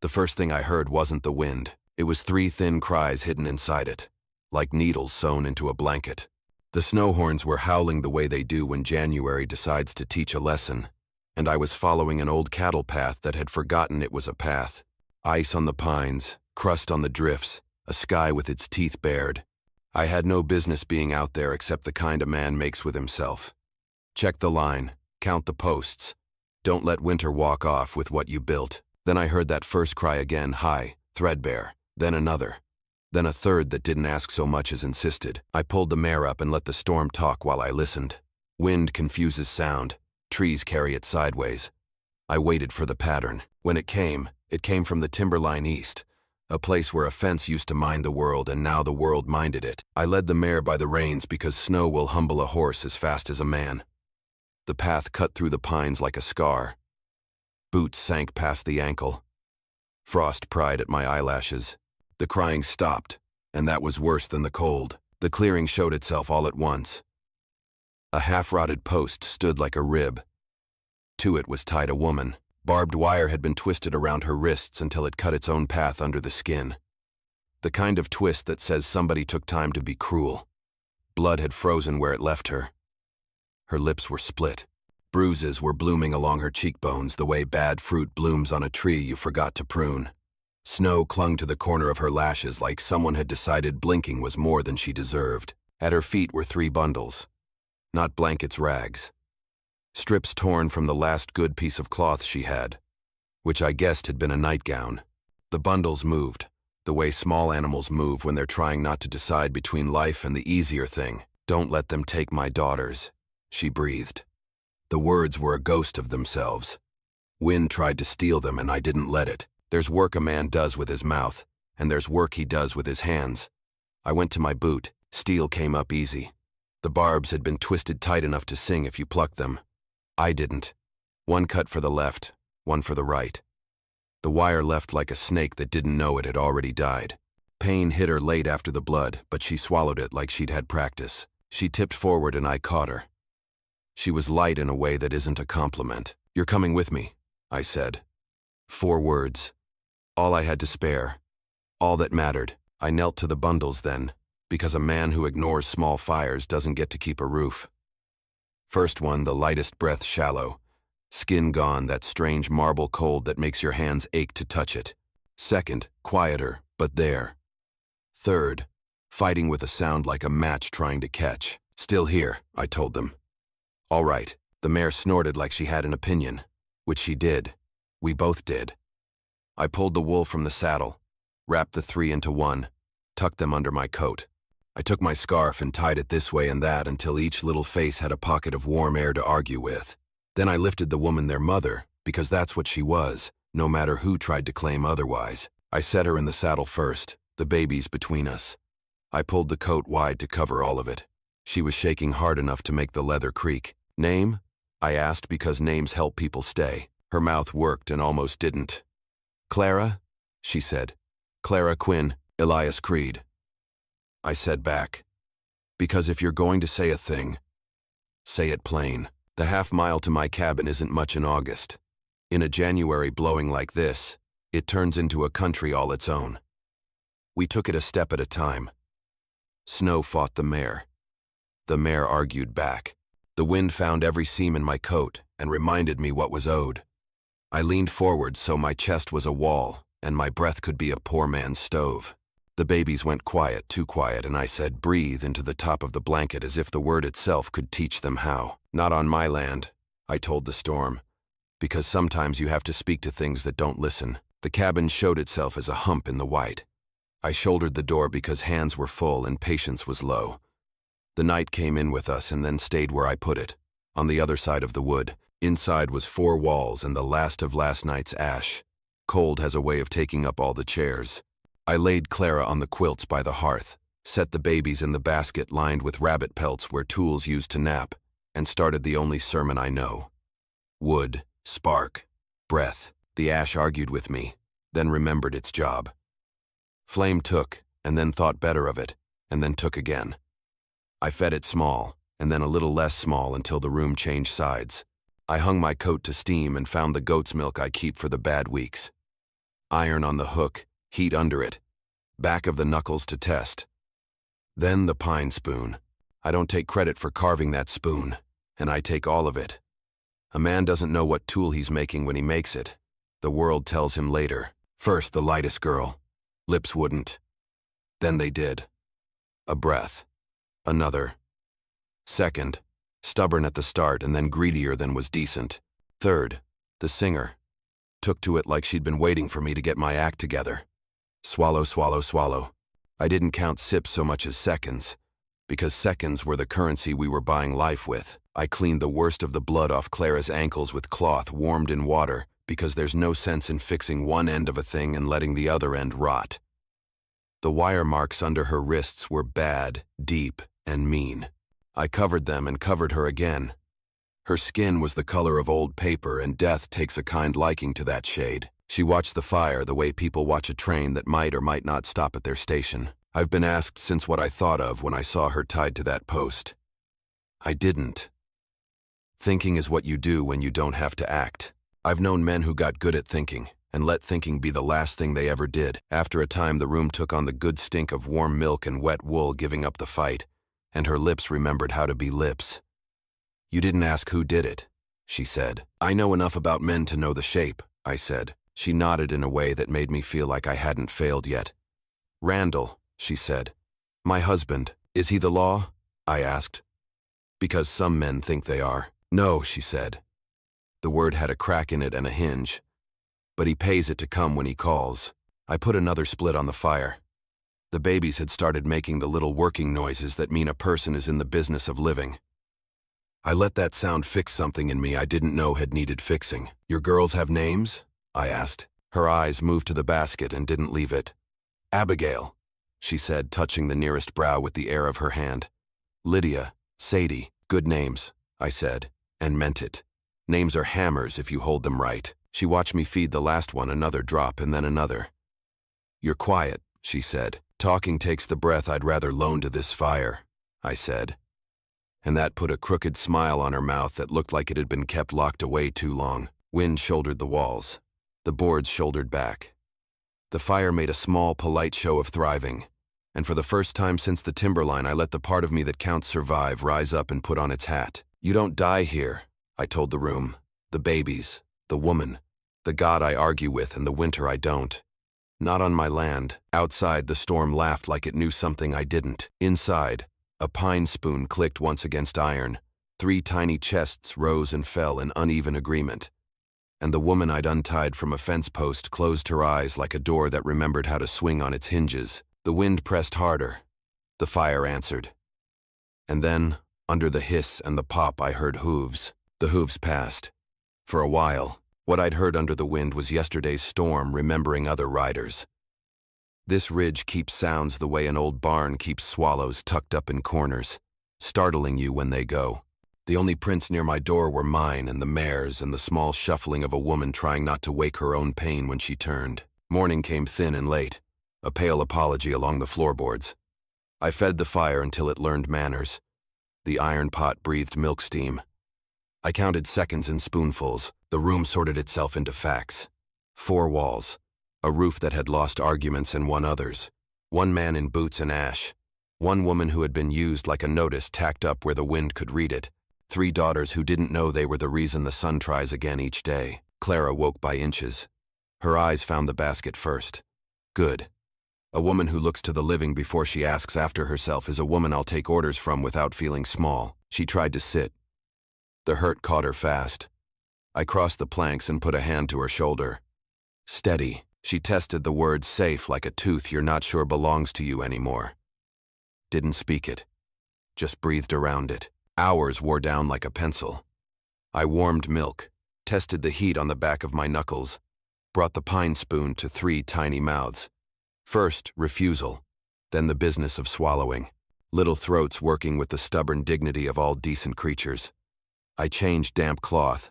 The first thing I heard wasn't the wind. It was three thin cries hidden inside it, like needles sewn into a blanket. The snow horns were howling the way they do when January decides to teach a lesson, and I was following an old cattle path that had forgotten it was a path. Ice on the pines, crust on the drifts, a sky with its teeth bared. I had no business being out there except the kind a man makes with himself. Check the line, count the posts. Don't let winter walk off with what you built. Then I heard that first cry again, high, threadbare, then another. Then a third that didn't ask so much as insisted. I pulled the mare up and let the storm talk while I listened. Wind confuses sound. Trees carry it sideways. I waited for the pattern. When it came from the timberline east, a place where a fence used to mind the world and now the world minded it. I led the mare by the reins because snow will humble a horse as fast as a man. The path cut through the pines like a scar. Boots sank past the ankle. Frost pried at my eyelashes. The crying stopped, and that was worse than the cold. The clearing showed itself all at once. A half-rotted post stood like a rib. To it was tied a woman. Barbed wire had been twisted around her wrists until it cut its own path under the skin. The kind of twist that says somebody took time to be cruel. Blood had frozen where it left her. Her lips were split. Bruises were blooming along her cheekbones the way bad fruit blooms on a tree you forgot to prune. Snow clung to the corner of her lashes like someone had decided blinking was more than she deserved. At her feet were 3 bundles. Not blankets, rags. Strips torn from the last good piece of cloth she had, which I guessed had been a nightgown. The bundles moved, the way small animals move when they're trying not to decide between life and the easier thing. Don't let them take my daughters, she breathed. The words were a ghost of themselves. Wind tried to steal them and I didn't let it. There's work a man does with his mouth, and there's work he does with his hands. I went to my boot. Steel came up easy. The barbs had been twisted tight enough to sing if you plucked them. I didn't. One cut for the left, one for the right. The wire left like a snake that didn't know it had already died. Pain hit her late after the blood, but she swallowed it like she'd had practice. She tipped forward and I caught her. She was light in a way that isn't a compliment. "You're coming with me," I said. 4 words. All I had to spare. All that mattered. I knelt to the bundles then, because a man who ignores small fires doesn't get to keep a roof. First one, the lightest breath shallow. Skin gone, that strange marble cold that makes your hands ache to touch it. Second, quieter, but there. Third, fighting with a sound like a match trying to catch. "Still here," I told them. "All right." The mare snorted like she had an opinion, which she did. We both did. I pulled the wool from the saddle, wrapped the 3 into one, tucked them under my coat. I took my scarf and tied it this way and that until each little face had a pocket of warm air to argue with. Then I lifted the woman their mother, because that's what she was, no matter who tried to claim otherwise. I set her in the saddle first, the babies between us. I pulled the coat wide to cover all of it. She was shaking hard enough to make the leather creak. "Name?" I asked because names help people stay. Her mouth worked and almost didn't. "Clara?" she said. "Clara Quinn, Elias Creed." I said back, "Because if you're going to say a thing, say it plain." The half-mile to my cabin isn't much in August. In a January blowing like this, it turns into a country all its own. We took it a step at a time. Snow fought the mare. The mare argued back. The wind found every seam in my coat and reminded me what was owed. I leaned forward so my chest was a wall and my breath could be a poor man's stove. The babies went quiet, too quiet, and I said, "Breathe," into the top of the blanket as if the word itself could teach them how. "Not on my land," I told the storm, because sometimes you have to speak to things that don't listen. The cabin showed itself as a hump in the white. I shouldered the door because hands were full and patience was low. The night came in with us and then stayed where I put it, on the other side of the wood. Inside was 4 walls and the last of last night's ash. Cold has a way of taking up all the chairs. I laid Clara on the quilts by the hearth, set the babies in the basket lined with rabbit pelts where tools used to nap, and started the only sermon I know. Wood, spark, breath. The ash argued with me, then remembered its job. Flame took, and then thought better of it, and then took again. I fed it small, and then a little less small until the room changed sides. I hung my coat to steam and found the goat's milk I keep for the bad weeks. Iron on the hook, heat under it. Back of the knuckles to test. Then the pine spoon. I don't take credit for carving that spoon, and I take all of it. A man doesn't know what tool he's making when he makes it. The world tells him later. First, the lightest girl. Lips wouldn't. Then they did. A breath. Another. Second, stubborn at the start and then greedier than was decent. Third, the singer. Took to it like she'd been waiting for me to get my act together. Swallow, swallow, swallow. I didn't count sips so much as seconds, because seconds were the currency we were buying life with. I cleaned the worst of the blood off Clara's ankles with cloth warmed in water, because there's no sense in fixing one end of a thing and letting the other end rot. The wire marks under her wrists were bad, deep, and mean. I covered them and covered her again. Her skin was the color of old paper, and death takes a kind liking to that shade. She watched the fire the way people watch a train that might or might not stop at their station. I've been asked since what I thought of when I saw her tied to that post. I didn't. Thinking is what you do when you don't have to act. I've known men who got good at thinking, and let thinking be the last thing they ever did. After a time, the room took on the good stink of warm milk and wet wool giving up the fight, and her lips remembered how to be lips. You didn't ask who did it, she said. I know enough about men to know the shape, I said. She nodded in a way that made me feel like I hadn't failed yet. Randall, she said. My husband. Is he the law? I asked. Because some men think they are. No, she said. The word had a crack in it and a hinge. But he pays it to come when he calls. I put another split on the fire. The babies had started making the little working noises that mean a person is in the business of living. I let that sound fix something in me I didn't know had needed fixing. Your girls have names? I asked. Her eyes moved to the basket and didn't leave it. Abigail, she said, touching the nearest brow with the air of her hand. Lydia, Sadie, good names, I said, and meant it. Names are hammers if you hold them right. She watched me feed the last one another drop and then another. You're quiet, she said. Talking takes the breath I'd rather loan to this fire, I said. And that put a crooked smile on her mouth that looked like it had been kept locked away too long. Wind shouldered the walls. The boards shouldered back. The fire made a small, polite show of thriving, and for the first time since the timberline, I let the part of me that counts survive rise up and put on its hat. You don't die here, I told the room, the babies, the woman, the God I argue with, and the winter I don't. Not on my land. Outside, the storm laughed like it knew something I didn't. Inside, a pine spoon clicked once against iron. 3 tiny chests rose and fell in uneven agreement. And the woman I'd untied from a fence post closed her eyes like a door that remembered how to swing on its hinges. The wind pressed harder. The fire answered. And then, under the hiss and the pop, I heard hooves. The hooves passed. For a while, what I'd heard under the wind was yesterday's storm remembering other riders. This ridge keeps sounds the way an old barn keeps swallows tucked up in corners, startling you when they go. The only prints near my door were mine and the mare's and the small shuffling of a woman trying not to wake her own pain when she turned. Morning came thin and late, a pale apology along the floorboards. I fed the fire until it learned manners. The iron pot breathed milk steam. I counted seconds in spoonfuls. The room sorted itself into facts. 4 walls, a roof that had lost arguments and won others, 1 man in boots and ash, 1 woman who had been used like a notice tacked up where the wind could read it, 3 daughters who didn't know they were the reason the sun tries again each day. Clara woke by inches. Her eyes found the basket first. Good. A woman who looks to the living before she asks after herself is a woman I'll take orders from without feeling small. She tried to sit. The hurt caught her fast. I crossed the planks and put a hand to her shoulder. Steady. She tested the word safe like a tooth you're not sure belongs to you anymore. Didn't speak it. Just breathed around it. Hours wore down like a pencil. I warmed milk, tested the heat on the back of my knuckles, brought the pine spoon to 3 tiny mouths. First, refusal, then the business of swallowing. Little throats working with the stubborn dignity of all decent creatures. I changed damp cloth.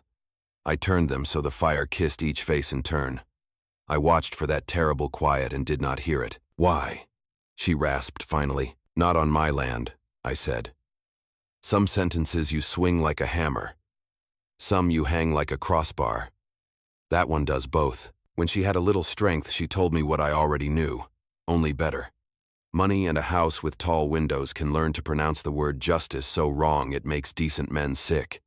I turned them so the fire kissed each face in turn. I watched for that terrible quiet and did not hear it. Why? She rasped finally. Not on my land, I said. Some sentences you swing like a hammer. Some you hang like a crossbar. That one does both. When she had a little strength, she told me what I already knew, only better. Money and a house with tall windows can learn to pronounce the word justice so wrong it makes decent men sick.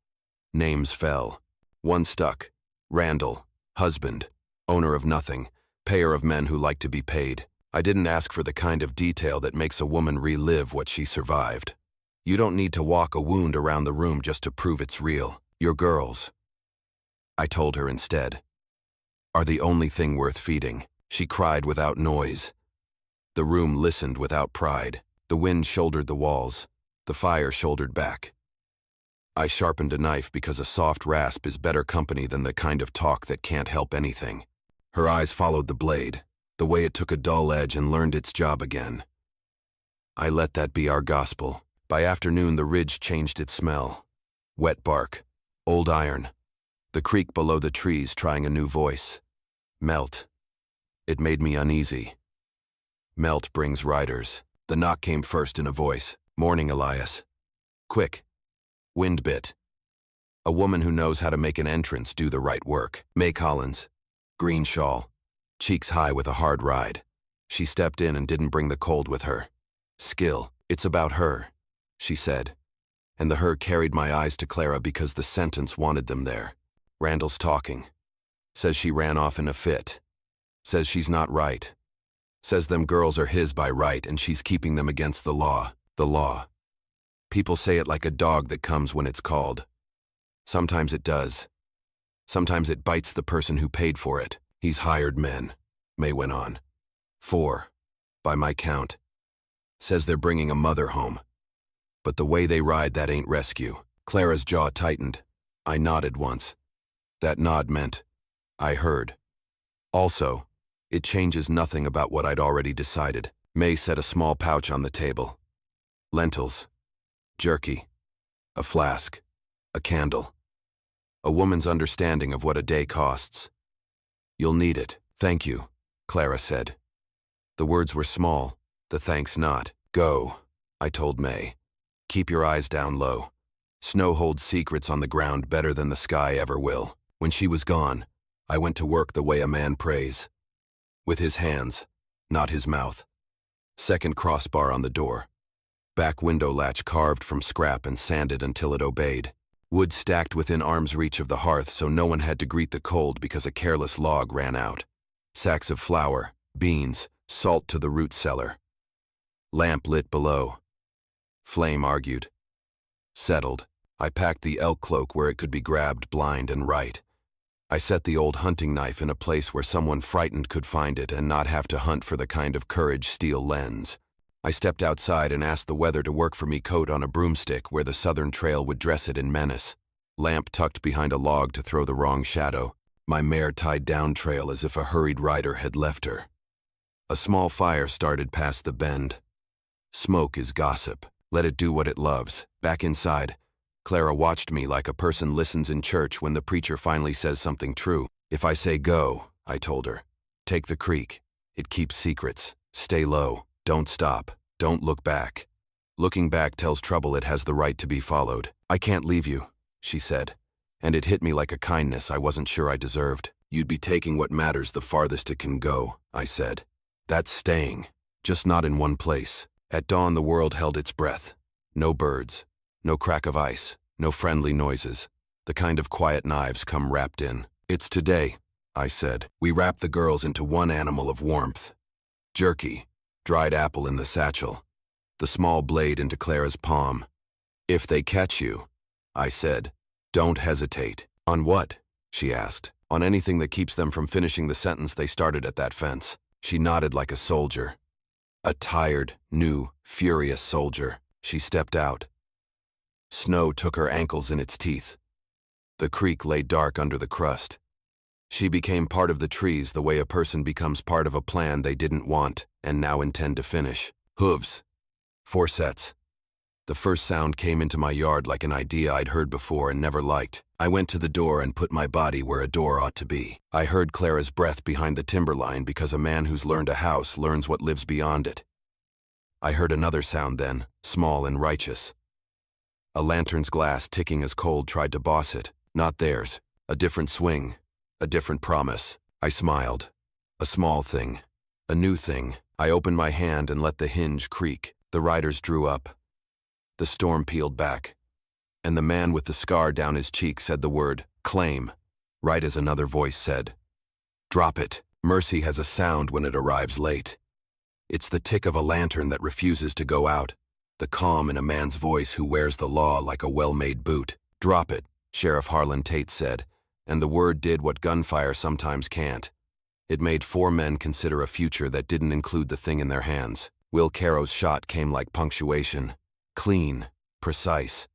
Names fell. One stuck. Randall, husband, owner of nothing, payer of men who like to be paid. I didn't ask for the kind of detail that makes a woman relive what she survived. You don't need to walk a wound around the room just to prove it's real. Your girls, I told her instead, are the only thing worth feeding. She cried without noise. The room listened without pride. The wind shouldered the walls. The fire shouldered back. I sharpened a knife because a soft rasp is better company than the kind of talk that can't help anything. Her eyes followed the blade, the way it took a dull edge and learned its job again. I let that be our gospel. By afternoon, the ridge changed its smell. Wet bark, old iron, the creek below the trees trying a new voice. Melt. It made me uneasy. Melt brings riders. The knock came first in a voice. Morning, Elias. Quick. Wind bit. A woman who knows how to make an entrance do the right work. May Collins. Green shawl. Cheeks high with a hard ride. She stepped in and didn't bring the cold with her. Skill. It's about her, she said. And the her carried my eyes to Clara because the sentence wanted them there. Randall's talking. Says she ran off in a fit. Says she's not right. Says them girls are his by right and she's keeping them against the law. The law. People say it like a dog that comes when it's called. Sometimes it does. Sometimes it bites the person who paid for it. He's hired men, May went on. 4, by my count. Says they're bringing a mother home. But the way they ride, that ain't rescue. Clara's jaw tightened. I nodded once. That nod meant, I heard. Also, it changes nothing about what I'd already decided. May set a small pouch on the table. Lentils. Jerky. A flask. A candle. A woman's understanding of what a day costs. You'll need it. Thank you, Clara said. The words were small, the thanks not. Go, I told May. Keep your eyes down low. Snow holds secrets on the ground better than the sky ever will. When she was gone, I went to work the way a man prays. With his hands, not his mouth. Second crossbar on the door. Back window latch carved from scrap and sanded until it obeyed. Wood stacked within arm's reach of the hearth so no one had to greet the cold because a careless log ran out. Sacks of flour, beans, salt to the root cellar. Lamp lit below. Flame argued. Settled. I packed the elk cloak where it could be grabbed blind and right. I set the old hunting knife in a place where someone frightened could find it and not have to hunt for the kind of courage steel lends. I stepped outside and asked the weather to work for me coat on a broomstick where the southern trail would dress it in menace. Lamp tucked behind a log to throw the wrong shadow. My mare tied down trail as if a hurried rider had left her. A small fire started past the bend. Smoke is gossip. Let it do what it loves. Back inside, Clara watched me like a person listens in church when the preacher finally says something true. If I say go, I told her, take the creek. It keeps secrets. Stay low. Don't stop. Don't look back. Looking back tells trouble it has the right to be followed. I can't leave you, she said. And it hit me like a kindness I wasn't sure I deserved. You'd be taking what matters the farthest it can go, I said. That's staying. Just not in one place. At dawn the world held its breath. No birds. No crack of ice, no friendly noises, the kind of quiet knives come wrapped in. It's today, I said. We wrap the girls into one animal of warmth. Jerky, dried apple in the satchel, the small blade into Clara's palm. If they catch you, I said, don't hesitate. On what? She asked. On anything that keeps them from finishing the sentence they started at that fence. She nodded like a soldier. A tired, new, furious soldier. She stepped out. Snow took her ankles in its teeth. The creek lay dark under the crust. She became part of the trees the way a person becomes part of a plan they didn't want and now intend to finish. Hooves. 4 sets. The first sound came into my yard like an idea I'd heard before and never liked. I went to the door and put my body where a door ought to be. I heard Clara's breath behind the timberline because a man who's learned a house learns what lives beyond it. I heard another sound then, small and righteous. A lantern's glass ticking as cold tried to boss it. Not theirs. A different swing. A different promise. I smiled. A small thing. A new thing. I opened my hand and let the hinge creak. The riders drew up. The storm peeled back. And the man with the scar down his cheek said the word, claim, right as another voice said, drop it. Mercy has a sound when it arrives late. It's the tick of a lantern that refuses to go out, the calm in a man's voice who wears the law like a well-made boot. Drop it, Sheriff Harlan Tate said, and the word did what gunfire sometimes can't. It made 4 men consider a future that didn't include the thing in their hands. Will Caro's shot came like punctuation. Clean, precise.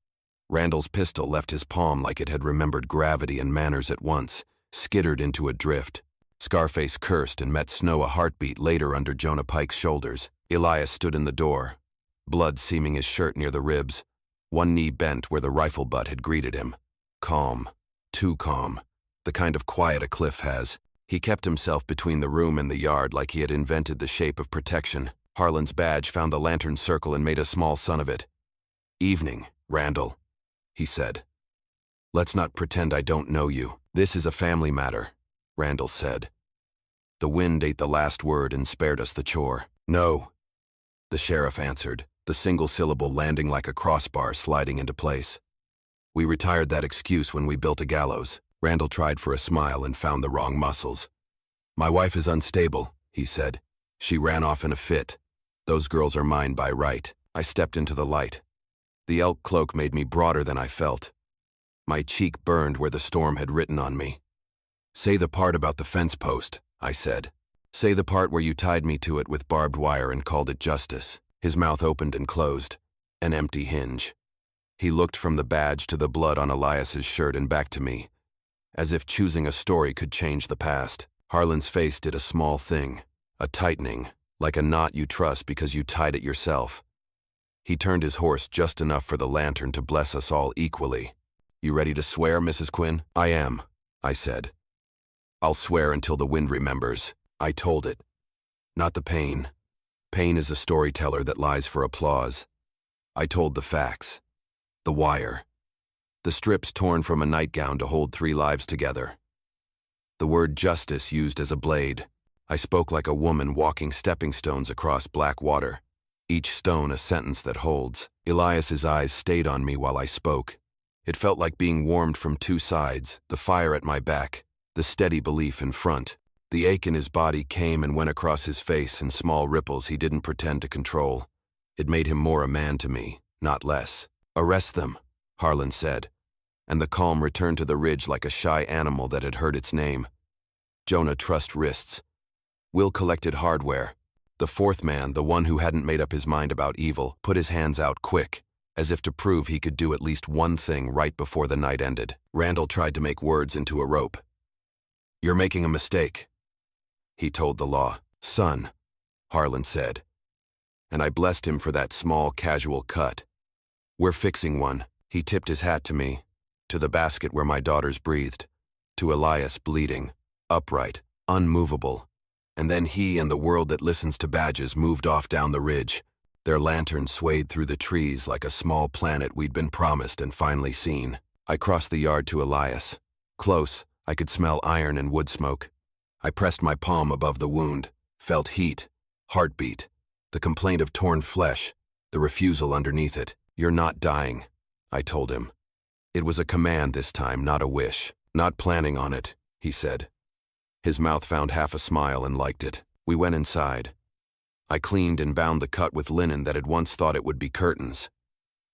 Randall's pistol left his palm like it had remembered gravity and manners at once, skittered into a drift. Scarface cursed and met Snow a heartbeat later under Jonah Pike's shoulders. Elias stood in the door, blood seaming his shirt near the ribs, one knee bent where the rifle butt had greeted him. Calm, too calm, the kind of quiet a cliff has. He kept himself between the room and the yard like he had invented the shape of protection. Harlan's badge found the lantern circle and made a small sun of it. Evening, Randall, he said. Let's not pretend I don't know you. This is a family matter, Randall said. The wind ate the last word and spared us the chore. No, the sheriff answered, the single syllable landing like a crossbar sliding into place. We retired that excuse when we built a gallows. Randall tried for a smile and found the wrong muscles. My wife is unstable, he said. She ran off in a fit. Those girls are mine by right. I stepped into the light. The elk cloak made me broader than I felt. My cheek burned where the storm had written on me. Say the part about the fence post, I said. Say the part where you tied me to it with barbed wire and called it justice. His mouth opened and closed. An empty hinge. He looked from the badge to the blood on Elias's shirt and back to me, as if choosing a story could change the past. Harlan's face did a small thing, a tightening, like a knot you trust because you tied it yourself. He turned his horse just enough for the lantern to bless us all equally. You ready to swear, Mrs. Quinn? I am, I said. I'll swear until the wind remembers. I told it. Not the pain. Pain is a storyteller that lies for applause. I told the facts. The wire. The strips torn from a nightgown to hold 3 lives together. The word justice used as a blade. I spoke like a woman walking stepping stones across black water. Each stone a sentence that holds. Elias's eyes stayed on me while I spoke. It felt like being warmed from 2 sides, the fire at my back, the steady belief in front. The ache in his body came and went across his face in small ripples he didn't pretend to control. It made him more a man to me, not less. Arrest them, Harlan said, and the calm returned to the ridge like a shy animal that had heard its name. Jonah trussed wrists. Will collected hardware. The 4th man, the one who hadn't made up his mind about evil, put his hands out quick, as if to prove he could do at least one thing right before the night ended. Randall tried to make words into a rope. You're making a mistake, he told the law. Son, Harlan said, and I blessed him for that small, casual cut. We're fixing one. He tipped his hat to me, to the basket where my daughters breathed, to Elias bleeding, upright, unmovable. And then he and the world that listens to badges moved off down the ridge. Their lantern swayed through the trees like a small planet we'd been promised and finally seen. I crossed the yard to Elias. Close, I could smell iron and wood smoke. I pressed my palm above the wound, felt heat, heartbeat, the complaint of torn flesh, the refusal underneath it. You're not dying, I told him. It was a command this time, not a wish. Not planning on it, he said. His mouth found half a smile and liked it. We went inside. I cleaned and bound the cut with linen that had once thought it would be curtains.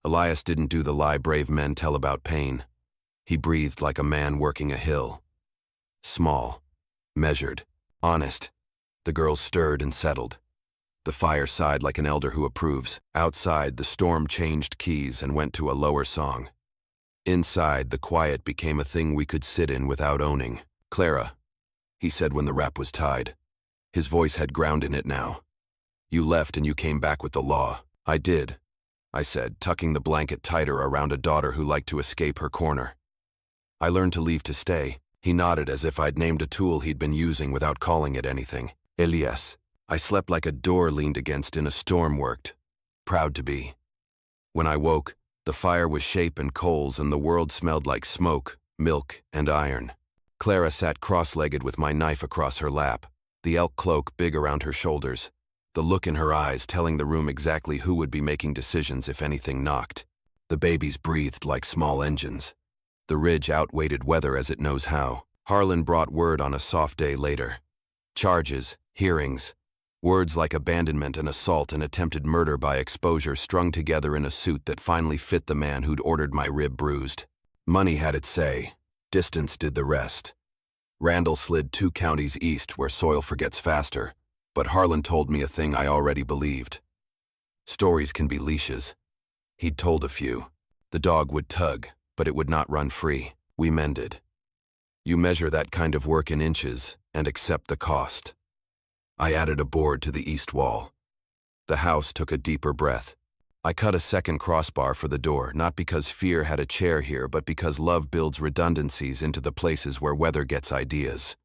Elias didn't do the lie brave men tell about pain. He breathed like a man working a hill. Small, measured, honest. The girls stirred and settled. The fire sighed like an elder who approves. Outside, the storm changed keys and went to a lower song. Inside, the quiet became a thing we could sit in without owning. Clara, he said when the wrap was tied. His voice had ground in it now. You left and you came back with the law. I did, I said, tucking the blanket tighter around a daughter who liked to escape her corner. I learned to leave to stay. He nodded as if I'd named a tool he'd been using without calling it anything. Elias. I slept like a door leaned against in a storm worked. Proud to be. When I woke, the fire was shape and coals and the world smelled like smoke, milk, and iron. Clara sat cross-legged with my knife across her lap, the elk cloak big around her shoulders, the look in her eyes telling the room exactly who would be making decisions if anything knocked. The babies breathed like small engines. The ridge outweighted weather as it knows how. Harlan brought word on a soft day later. Charges, hearings, words like abandonment and assault and attempted murder by exposure strung together in a suit that finally fit the man who'd ordered my rib bruised. Money had its say. Distance did the rest. Randall slid 2 counties east where soil forgets faster, but Harlan told me a thing I already believed. Stories can be leashes. He'd told a few. The dog would tug, but it would not run free. We mended. You measure that kind of work in inches and accept the cost. I added a board to the east wall. The house took a deeper breath. I cut a second crossbar for the door, not because fear had a chair here, but because love builds redundancies into the places where weather gets ideas.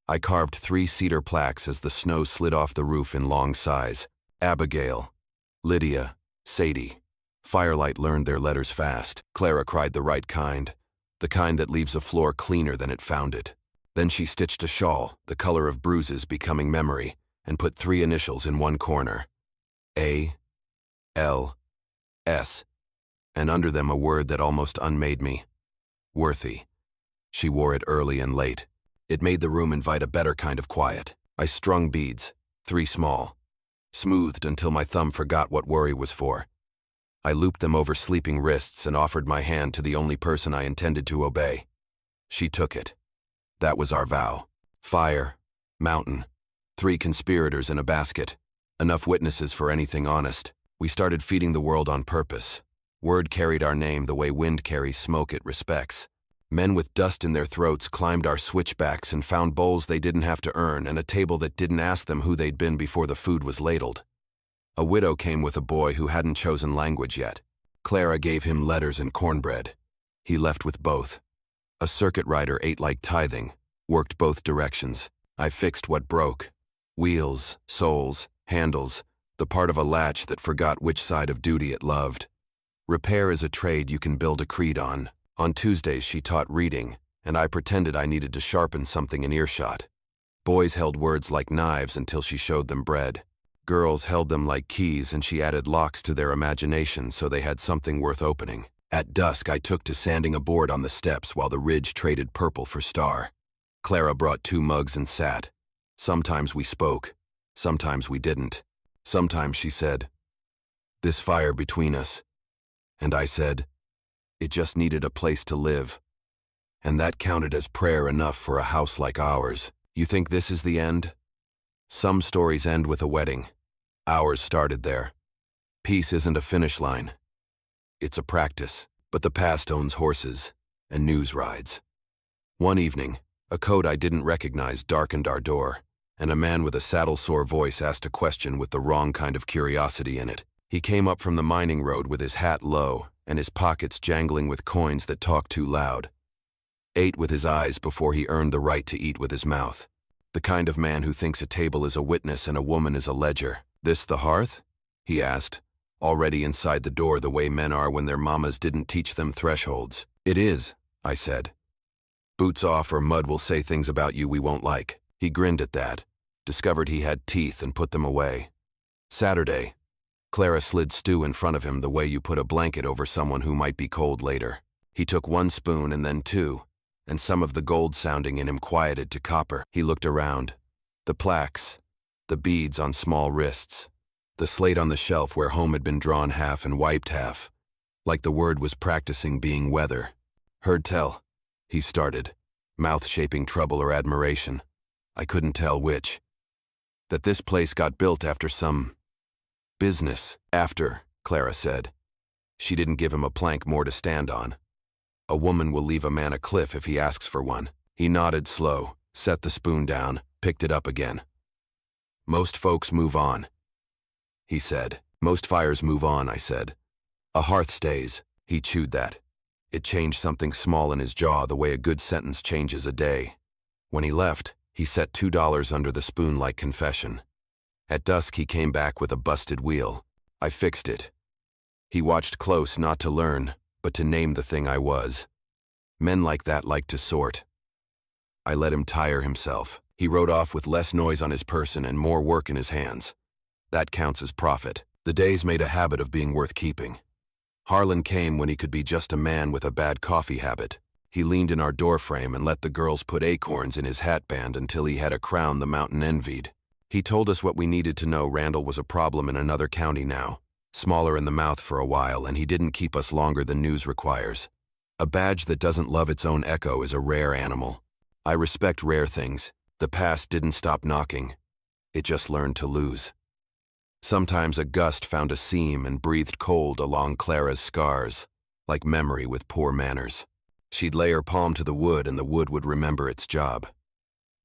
I carved 3 cedar plaques as the snow slid off the roof in long sighs. Abigail, Lydia, Sadie. Firelight learned their letters fast. Clara cried the right kind, the kind that leaves a floor cleaner than it found it. Then she stitched a shawl, the color of bruises becoming memory, and put 3 initials in one corner. A, L, S, and under them a word that almost unmade me. Worthy. She wore it early and late. It made the room invite a better kind of quiet. I strung beads, 3 small, smoothed until my thumb forgot what worry was for. I looped them over sleeping wrists and offered my hand to the only person I intended to obey. She took it. That was our vow. Fire, mountain, 3 conspirators in a basket. Enough witnesses for anything honest. We started feeding the world on purpose. Word carried our name the way wind carries smoke it respects. Men with dust in their throats climbed our switchbacks and found bowls they didn't have to earn and a table that didn't ask them who they'd been before the food was ladled. A widow came with a boy who hadn't chosen language yet. Clara gave him letters and cornbread. He left with both. A circuit rider ate like tithing, worked both directions. I fixed what broke. Wheels, soles, handles, the part of a latch that forgot which side of duty it loved. Repair is a trade you can build a creed on. On Tuesdays she taught reading, and I pretended I needed to sharpen something in earshot. Boys held words like knives until she showed them bread. Girls held them like keys and she added locks to their imagination so they had something worth opening. At dusk I took to sanding a board on the steps while the ridge traded purple for star. Clara brought 2 mugs and sat. Sometimes we spoke, sometimes we didn't. Sometimes she said, "This fire between us." And I said, "It just needed a place to live." And that counted as prayer enough for a house like ours. You think this is the end? Some stories end with a wedding. Ours started there. Peace isn't a finish line. It's a practice, but the past owns horses and news rides. One evening, a coat I didn't recognize darkened our door, and a man with a saddle-sore voice asked a question with the wrong kind of curiosity in it. He came up from the mining road with his hat low and his pockets jangling with coins that talked too loud. Ate with his eyes before he earned the right to eat with his mouth. The kind of man who thinks a table is a witness and a woman is a ledger. "This the hearth?" he asked, already inside the door the way men are when their mamas didn't teach them thresholds. "It is," I said. "Boots off or mud will say things about you we won't like." He grinned at that, discovered he had teeth and put them away. Saturday, Clara slid stew in front of him the way you put a blanket over someone who might be cold later. He took 1 spoon and then 2, and some of the gold sounding in him quieted to copper. He looked around. The plaques, the beads on small wrists, the slate on the shelf where home had been drawn half and wiped half, like the word was practicing being weather. "Heard tell," he started, mouth shaping trouble or admiration. I couldn't tell which. "That this place got built after some business." "After," Clara said. She didn't give him a plank more to stand on. "A woman will leave a man a cliff if he asks for one." He nodded slow, set the spoon down, picked it up again. "Most folks move on," he said. "Most fires move on," I said. "A hearth stays." He chewed that. It changed something small in his jaw the way a good sentence changes a day. When he left, he set $2 under the spoon like confession. At dusk he came back with a busted wheel. I fixed it. He watched close not to learn, but to name the thing I was. Men like that like to sort. I let him tire himself. He rode off with less noise on his person and more work in his hands. That counts as profit. The days made a habit of being worth keeping. Harlan came when he could be just a man with a bad coffee habit. He leaned in our doorframe and let the girls put acorns in his hatband until he had a crown the mountain envied. He told us what we needed to know. Randall was a problem in another county now, smaller in the mouth for a while, and he didn't keep us longer than news requires. A badge that doesn't love its own echo is a rare animal. I respect rare things. The past didn't stop knocking. It just learned to lose. Sometimes a gust found a seam and breathed cold along Clara's scars, like memory with poor manners. She'd lay her palm to the wood and the wood would remember its job.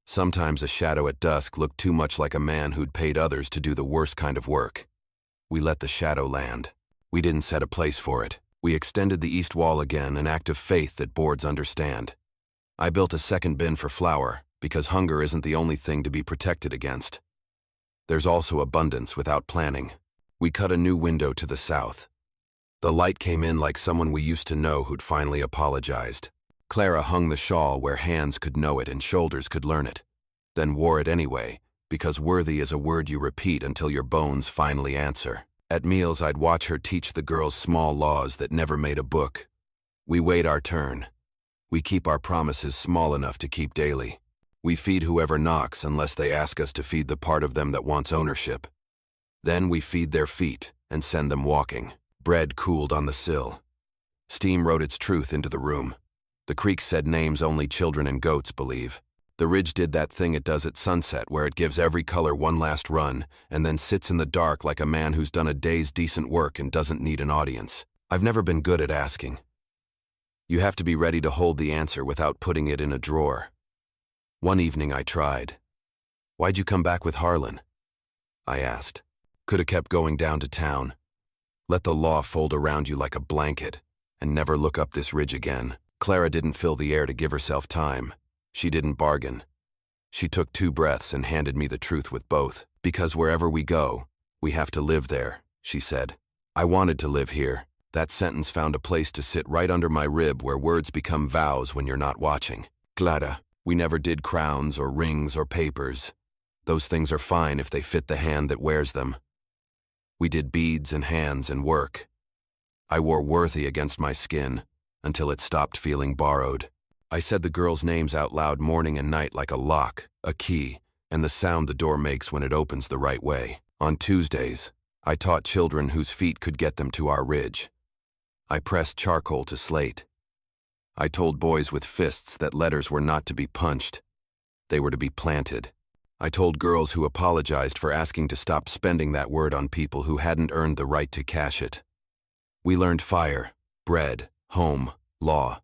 Sometimes a shadow at dusk looked too much like a man who'd paid others to do the worst kind of work. We let the shadow land. We didn't set a place for it. We extended the east wall again, an act of faith that boards understand. I built a second bin for flour, because hunger isn't the only thing to be protected against. There's also abundance without planning. We cut a new window to the south. The light came in like someone we used to know who'd finally apologized. Clara hung the shawl where hands could know it and shoulders could learn it, then wore it anyway, because worthy is a word you repeat until your bones finally answer. At meals, I'd watch her teach the girls small laws that never made a book. We wait our turn. We keep our promises small enough to keep daily. We feed whoever knocks unless they ask us to feed the part of them that wants ownership. Then we feed their feet and send them walking. Bread cooled on the sill. Steam wrote its truth into the room. The creek said names only children and goats believe. The ridge did that thing it does at sunset where it gives every color one last run and then sits in the dark like a man who's done a day's decent work and doesn't need an audience. I've never been good at asking. You have to be ready to hold the answer without putting it in a drawer. One evening I tried. "Why'd you come back with Harlan?" I asked. Could have kept going down to town. Let the law fold around you like a blanket and never look up this ridge again. Clara didn't fill the air to give herself time. She didn't bargain. She took 2 breaths and handed me the truth with both. "Because wherever we go, we have to live there," she said. I wanted to live here. That sentence found a place to sit right under my rib where words become vows when you're not watching. Clara, we never did crowns or rings or papers. Those things are fine if they fit the hand that wears them. We did beads and hands and work. I wore worthy against my skin until it stopped feeling borrowed. I said the girls' names out loud morning and night like a lock, a key, and the sound the door makes when it opens the right way. On Tuesdays, I taught children whose feet could get them to our ridge. I pressed charcoal to slate. I told boys with fists that letters were not to be punched. They were to be planted. I told girls who apologized for asking to stop spending that word on people who hadn't earned the right to cash it. We learned fire, bread, home, law.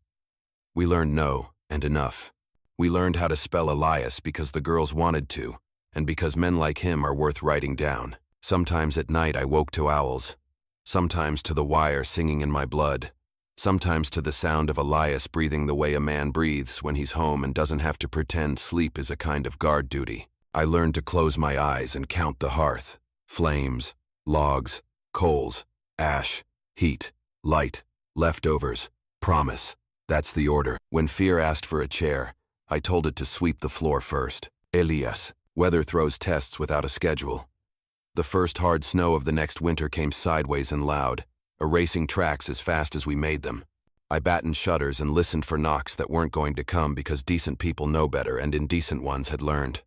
We learned no and enough. We learned how to spell Elias because the girls wanted to, and because men like him are worth writing down. Sometimes at night I woke to owls. Sometimes to the wire singing in my blood. Sometimes to the sound of Elias breathing the way a man breathes when he's home and doesn't have to pretend sleep is a kind of guard duty. I learned to close my eyes and count the hearth. Flames, logs, coals, ash, heat, light, leftovers, promise. That's the order. When fear asked for a chair, I told it to sweep the floor first. Elias, weather throws tests without a schedule. The first hard snow of the next winter came sideways and loud, erasing tracks as fast as we made them. I battened shutters and listened for knocks that weren't going to come because decent people know better and indecent ones had learned.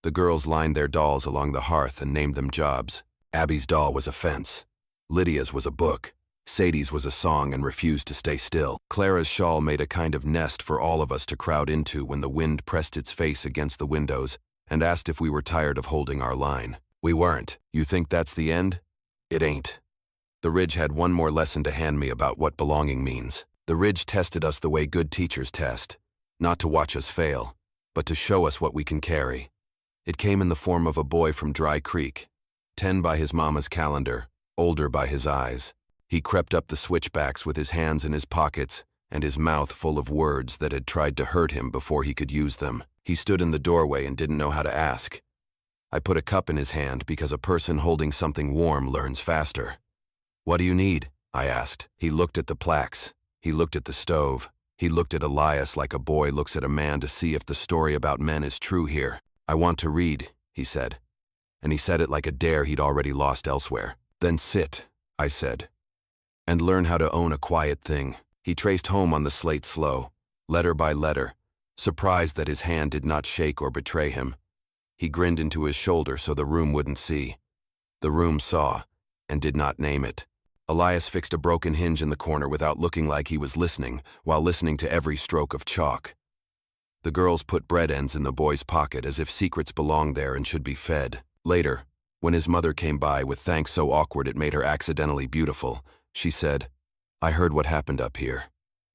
The girls lined their dolls along the hearth and named them jobs. Abby's doll was a fence. Lydia's was a book. Sadie's was a song and refused to stay still. Clara's shawl made a kind of nest for all of us to crowd into when the wind pressed its face against the windows and asked if we were tired of holding our line. We weren't. You think that's the end? It ain't. The Ridge had one more lesson to hand me about what belonging means. The Ridge tested us the way good teachers test, not to watch us fail, but to show us what we can carry. It came in the form of a boy from Dry Creek, 10 by his mama's calendar, older by his eyes. He crept up the switchbacks with his hands in his pockets and his mouth full of words that had tried to hurt him before he could use them. He stood in the doorway and didn't know how to ask. I put a cup in his hand because a person holding something warm learns faster. "What do you need?" I asked. He looked at the plaques. He looked at the stove. He looked at Elias like a boy looks at a man to see if the story about men is true here. "I want to read," he said. And he said it like a dare he'd already lost elsewhere. "Then sit," I said, "and learn how to own a quiet thing." He traced home on the slate slow, letter by letter, surprised that his hand did not shake or betray him. He grinned into his shoulder so the room wouldn't see. The room saw, and did not name it. Elias fixed a broken hinge in the corner without looking like he was listening, while listening to every stroke of chalk. The girls put bread ends in the boy's pocket as if secrets belonged there and should be fed. Later, when his mother came by with thanks so awkward it made her accidentally beautiful, she said, "I heard what happened up here.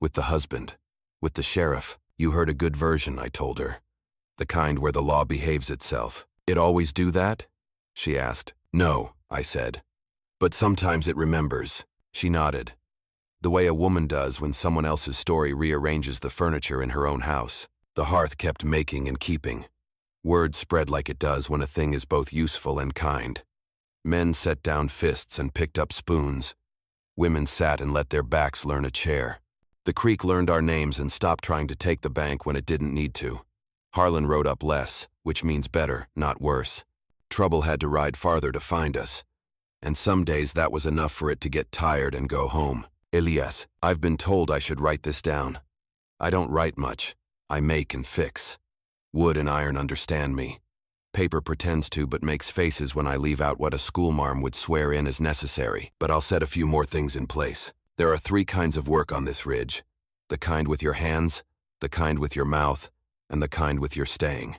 With the husband. With the sheriff. You heard a good version," I told her. "The kind where the law behaves itself." "It always do that?" she asked. "No," I said. "But sometimes it remembers." She nodded. "The way a woman does when someone else's story rearranges the furniture in her own house." The hearth kept making and keeping. Word spread like it does when a thing is both useful and kind. Men set down fists and picked up spoons. Women sat and let their backs learn a chair. The creek learned our names and stopped trying to take the bank when it didn't need to. Harlan rode up less, which means better, not worse. Trouble had to ride farther to find us. And some days that was enough for it to get tired and go home. "Elias, I've been told I should write this down. I don't write much. I make and fix. Wood and iron understand me. Paper pretends to but makes faces when I leave out what a schoolmarm would swear in as necessary, but I'll set a few more things in place. There are 3 kinds of work on this ridge. The kind with your hands, the kind with your mouth, and the kind with your staying.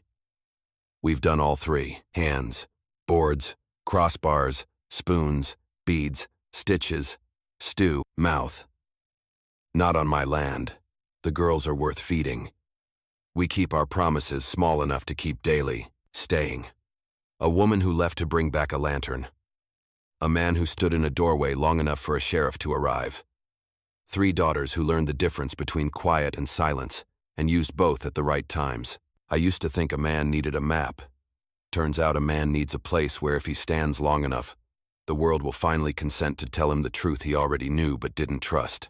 We've done all 3. Hands, boards, crossbars, spoons, beads, stitches, stew, mouth. Not on my land. The girls are worth feeding. We keep our promises small enough to keep daily, staying. A woman who left to bring back a lantern. A man who stood in a doorway long enough for a sheriff to arrive. 3 daughters who learned the difference between quiet and silence, and used both at the right times. I used to think a man needed a map. Turns out a man needs a place where if he stands long enough, the world will finally consent to tell him the truth he already knew but didn't trust.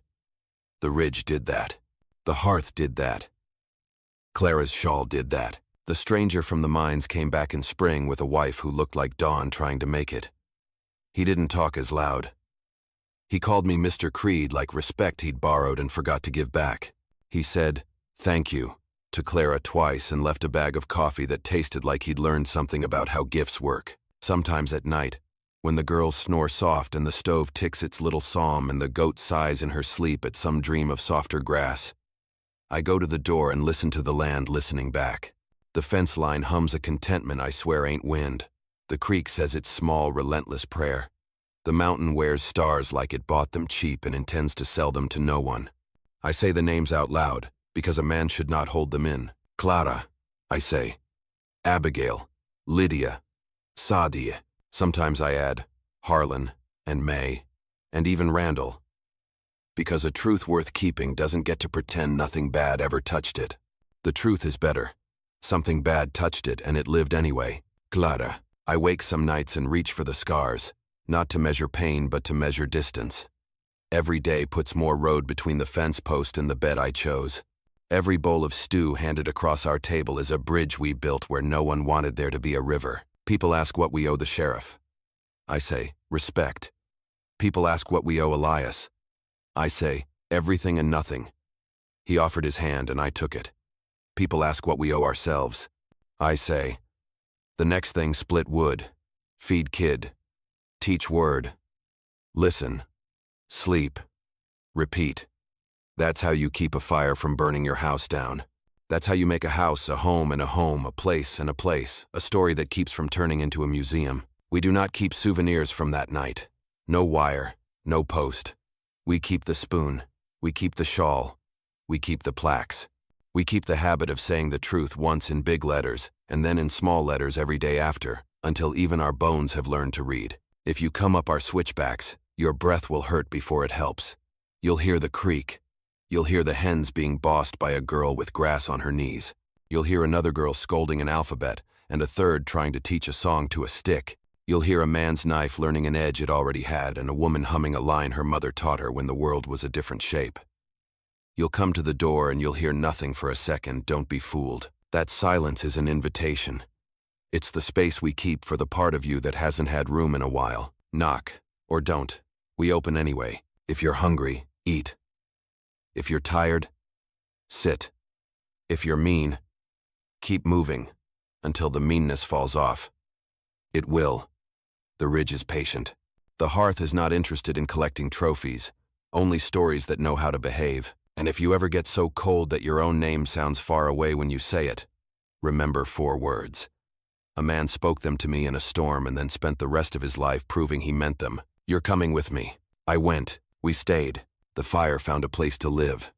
The ridge did that. The hearth did that. Clara's shawl did that. The stranger from the mines came back in spring with a wife who looked like Dawn trying to make it. He didn't talk as loud. He called me Mr. Creed like respect he'd borrowed and forgot to give back. He said, "Thank you," to Clara twice and left a bag of coffee that tasted like he'd learned something about how gifts work. Sometimes at night, when the girls snore soft and the stove ticks its little psalm and the goat sighs in her sleep at some dream of softer grass, I go to the door and listen to the land listening back. The fence line hums a contentment I swear ain't wind. The creek says its small, relentless prayer. The mountain wears stars like it bought them cheap and intends to sell them to no one. I say the names out loud, because a man should not hold them in. Clara, I say. Abigail, Lydia, Sadia. Sometimes I add Harlan and May, and even Randall. Because a truth worth keeping doesn't get to pretend nothing bad ever touched it. The truth is better. Something bad touched it and it lived anyway. Clara. I wake some nights and reach for the scars, not to measure pain but to measure distance. Every day puts more road between the fence post and the bed I chose. Every bowl of stew handed across our table is a bridge we built where no one wanted there to be a river. People ask what we owe the sheriff. I say, respect. People ask what we owe Elias. I say, everything and nothing. He offered his hand and I took it. People ask what we owe ourselves. I say, the next thing: split wood, feed kid, teach word, listen, sleep, repeat. That's how you keep a fire from burning your house down. That's how you make a house, a home, and a home, a place and a place, a story that keeps from turning into a museum. We do not keep souvenirs from that night. No wire, no post. We keep the spoon, we keep the shawl, we keep the plaques. We keep the habit of saying the truth once in big letters, and then in small letters every day after, until even our bones have learned to read. If you come up our switchbacks, your breath will hurt before it helps. You'll hear the creak. You'll hear the hens being bossed by a girl with grass on her knees. You'll hear another girl scolding an alphabet, and a third trying to teach a song to a stick. You'll hear a man's knife learning an edge it already had, and a woman humming a line her mother taught her when the world was a different shape. You'll come to the door and you'll hear nothing for a second. Don't be fooled. That silence is an invitation. It's the space we keep for the part of you that hasn't had room in a while. Knock. Or don't. We open anyway. If you're hungry, eat. If you're tired, sit. If you're mean, keep moving until the meanness falls off. It will. The ridge is patient. The hearth is not interested in collecting trophies, only stories that know how to behave. And if you ever get so cold that your own name sounds far away when you say it, remember 4 words. A man spoke them to me in a storm and then spent the rest of his life proving he meant them. You're coming with me. I went. We stayed. The fire found a place to live.